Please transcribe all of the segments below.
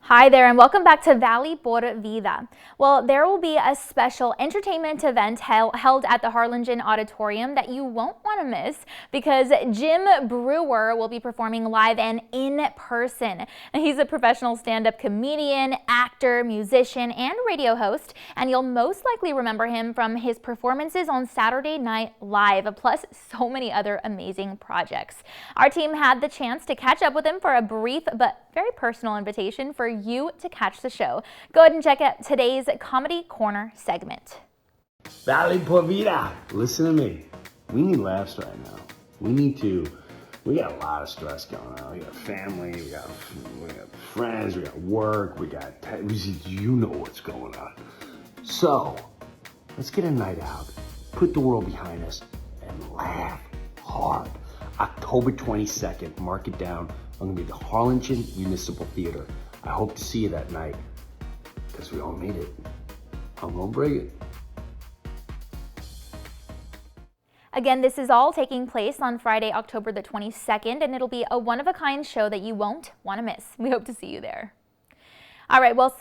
Hi there and welcome back to Valley por Vida. Well, there will be a special entertainment event held at the Harlingen Auditorium that you won't want to miss because Jim Breuer will be performing live and in person. And he's a professional stand-up comedian, actor, musician, and radio host, and you'll most likely remember him from his performances on Saturday Night Live, plus so many other amazing projects. Our team had the chance to catch up with him for a brief but very personal invitation for you to catch the show. Go ahead and check out today's Comedy Corner segment. Valley por Vida. Listen to me. We need laughs right now. We got a lot of stress going on. We got family, we got friends, we got work, you know what's going on. So, let's get a night out, put the world behind us, and laugh hard. October 22nd, mark it down. I'm gonna be at the Harlingen Municipal Theater. I hope to see you that night, because we all need it. I'm gonna bring it. Again, this is all taking place on Friday, October the 22nd, and it'll be a one-of-a-kind show that you won't want to miss. We hope to see you there. All right, well,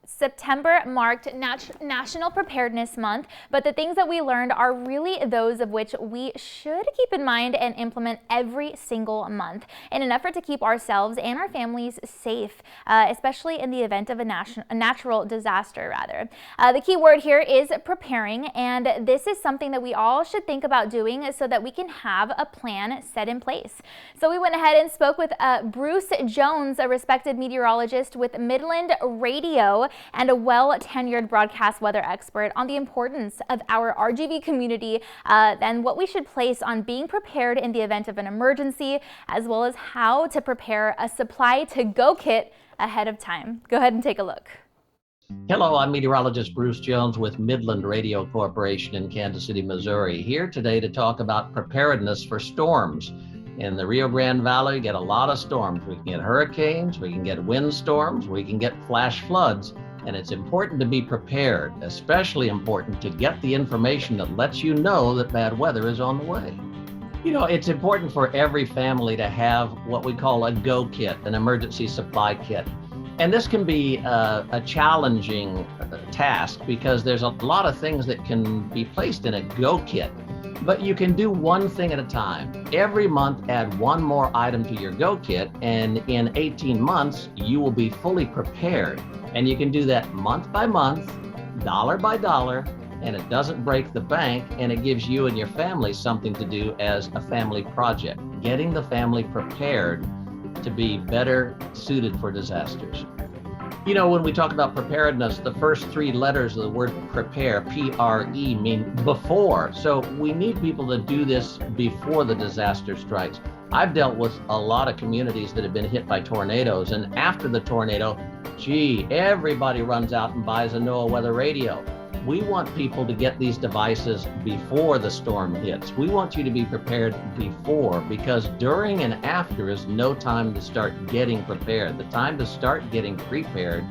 September marked National Preparedness Month, but the things that we learned are really those of which we should keep in mind and implement every single month in an effort to keep ourselves and our families safe, especially in the event of a natural disaster, rather. The key word here is preparing, and this is something that we all should think about doing so that we can have a plan set in place. So we went ahead and spoke with Bruce Jones, a respected meteorologist with Midland Radio and a well-tenured broadcast weather expert, on the importance of our RGV community and what we should place on being prepared in the event of an emergency, as well as how to prepare a supply-to-go kit ahead of time. Go ahead and take a look. Hello, I'm meteorologist Bruce Jones with Midland Radio Corporation in Kansas City, Missouri, here today to talk about preparedness for storms. In the Rio Grande Valley, we get a lot of storms. We can get hurricanes, we can get windstorms, we can get flash floods. And it's important to be prepared, especially important to get the information that lets you know that bad weather is on the way. You know, it's important for every family to have what we call a go kit, an emergency supply kit. And this can be a challenging task because there's a lot of things that can be placed in a go kit. But you can do one thing at a time. Every month, add one more item to your go kit, and in 18 months, you will be fully prepared. And you can do that month by month, dollar by dollar, and it doesn't break the bank, and it gives you and your family something to do as a family project, getting the family prepared to be better suited for disasters. You know, when we talk about preparedness, the first three letters of the word prepare, P-R-E, mean before. So we need people to do this before the disaster strikes. I've dealt with a lot of communities that have been hit by tornadoes, and after the tornado, gee, everybody runs out and buys a NOAA weather radio. We want people to get these devices before the storm hits. We want you to be prepared before, because during and after is no time to start getting prepared. The time to start getting prepared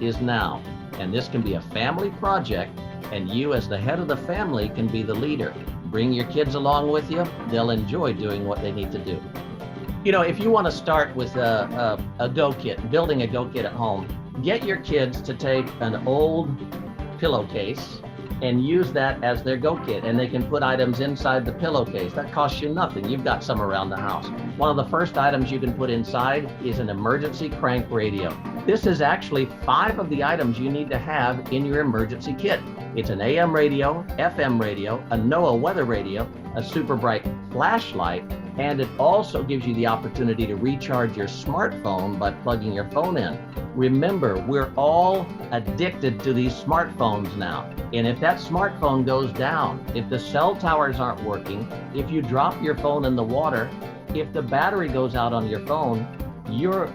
is now. And this can be a family project, and you as the head of the family can be the leader. Bring your kids along with you. They'll enjoy doing what they need to do. You know, if you want to start with a go kit, building a go kit at home, get your kids to take an old pillowcase and use that as their go kit, and they can put items inside the pillowcase. That costs you nothing. You've got some around the house. One of the first items you can put inside is an emergency crank radio. This is actually 5 of the items you need to have in your emergency kit. It's an AM radio, FM radio, a NOAA weather radio, a super bright flashlight, and it also gives you the opportunity to recharge your smartphone by plugging your phone in. Remember, we're all addicted to these smartphones now. And if that smartphone goes down, if the cell towers aren't working, if you drop your phone in the water, if the battery goes out on your phone, you're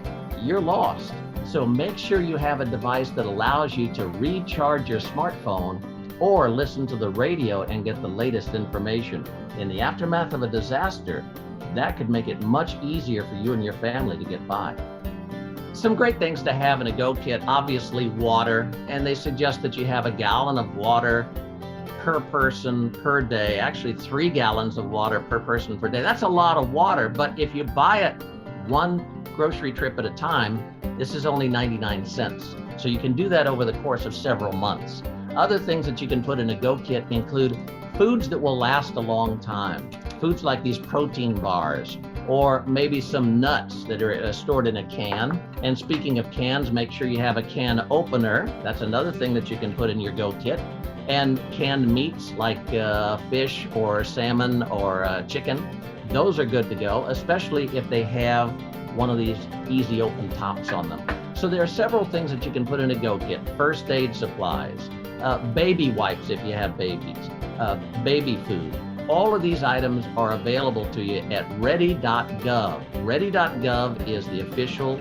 lost. So make sure you have a device that allows you to recharge your smartphone or listen to the radio and get the latest information. In the aftermath of a disaster, that could make it much easier for you and your family to get by. Some great things to have in a go kit, obviously water, and they suggest that you have a gallon of water per person per day, actually 3 gallons of water per person per day. That's a lot of water, but if you buy it one grocery trip at a time, this is only 99 cents. So you can do that over the course of several months. Other things that you can put in a Go Kit include foods that will last a long time. Foods like these protein bars, or maybe some nuts that are stored in a can. And speaking of cans, make sure you have a can opener. That's another thing that you can put in your Go Kit. And canned meats like fish or salmon or chicken. Those are good to go, especially if they have one of these easy open tops on them. So there are several things that you can put in a Go Kit. First aid supplies, baby wipes if you have babies, baby food. All of these items are available to you at ready.gov. Ready.gov is the official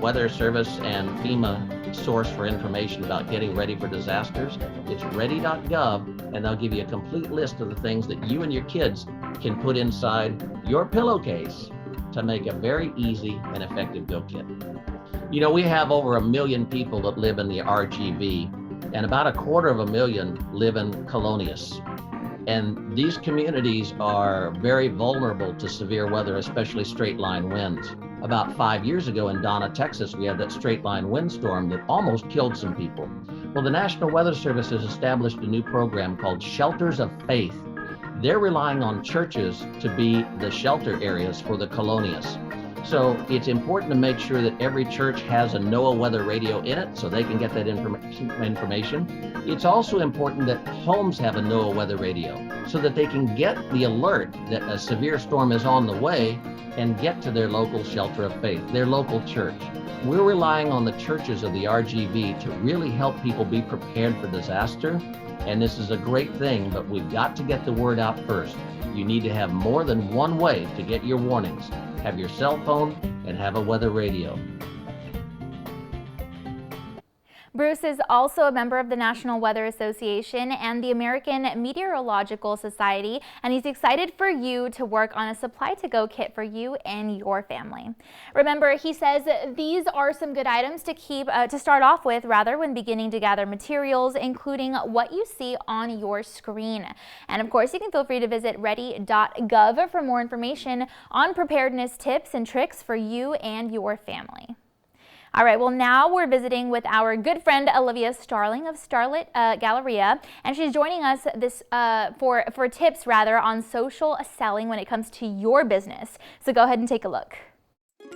Weather Service and FEMA source for information about getting ready for disasters. It's ready.gov, and they'll give you a complete list of the things that you and your kids can put inside your pillowcase to make a very easy and effective Go Kit. You know, we have over 1 million people that live in the RGV, and about 250,000 live in Colonias. And these communities are very vulnerable to severe weather, especially straight line winds. About 5 years ago in Donna, Texas, we had that straight line windstorm that almost killed some people. Well, the National Weather Service has established a new program called Shelters of Faith. They're relying on churches to be the shelter areas for the Colonias. So it's important to make sure that every church has a NOAA weather radio in it so they can get that information. It's also important that homes have a NOAA weather radio so that they can get the alert that a severe storm is on the way and get to their local shelter of faith, their local church. We're relying on the churches of the RGV to really help people be prepared for disaster. And this is a great thing, but we've got to get the word out first. You need to have more than one way to get your warnings. Have your cell phone and have a weather radio. Bruce is also a member of the National Weather Association and the American Meteorological Society, and he's excited for you to work on a supply to go kit for you and your family. Remember, he says these are some good items to start off with when beginning to gather materials, including what you see on your screen. And of course, you can feel free to visit ready.gov for more information on preparedness tips and tricks for you and your family. All right, well, now we're visiting with our good friend Olivia Starling of Starlit Galleria, and she's joining us for tips on social selling when it comes to your business. So go ahead and take a look.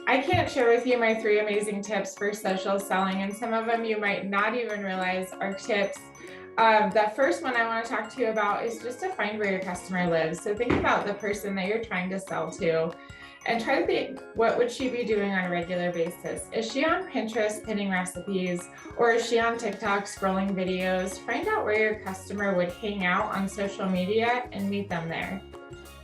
I can't share with you my 3 amazing tips for social selling, and some of them you might not even realize are tips. The first one I want to talk to you about is just to find where your customer lives. So think about the person that you're trying to sell to. And try to think, what would she be doing on a regular basis? Is she on Pinterest pinning recipes, or is she on TikTok scrolling videos? Find out where your customer would hang out on social media and meet them there.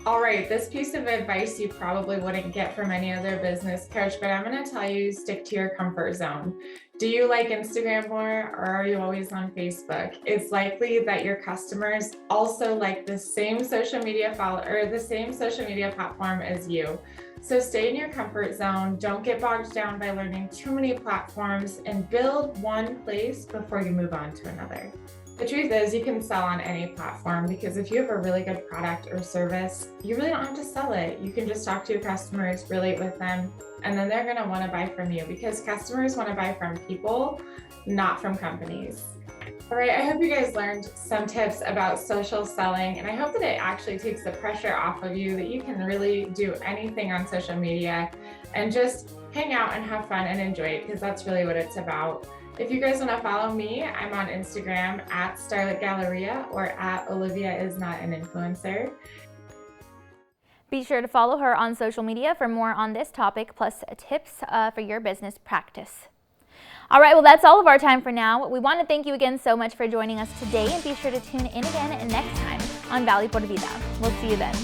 All right, this piece of advice you probably wouldn't get from any other business coach, but I'm going to tell you, stick to your comfort zone. Do you like Instagram more, or are you always on Facebook? It's likely that your customers also like the same social media platform as you. So stay in your comfort zone. Don't get bogged down by learning too many platforms, and build one place before you move on to another. The truth is, you can sell on any platform, because if you have a really good product or service, you really don't have to sell it. You can just talk to your customers, relate with them, and then they're going to want to buy from you, because customers want to buy from people, not from companies. All right, I hope you guys learned some tips about social selling, and I hope that it actually takes the pressure off of you, that you can really do anything on social media and just hang out and have fun and enjoy it, because that's really what it's about. If you guys want to follow me, I'm on Instagram at Starlit Galleria or at Olivia is not an influencer. Be sure to follow her on social media for more on this topic, plus tips for your business practice. All right, well, that's all of our time for now. We want to thank you again so much for joining us today, and be sure to tune in again next time on Valley por Vida. We'll see you then.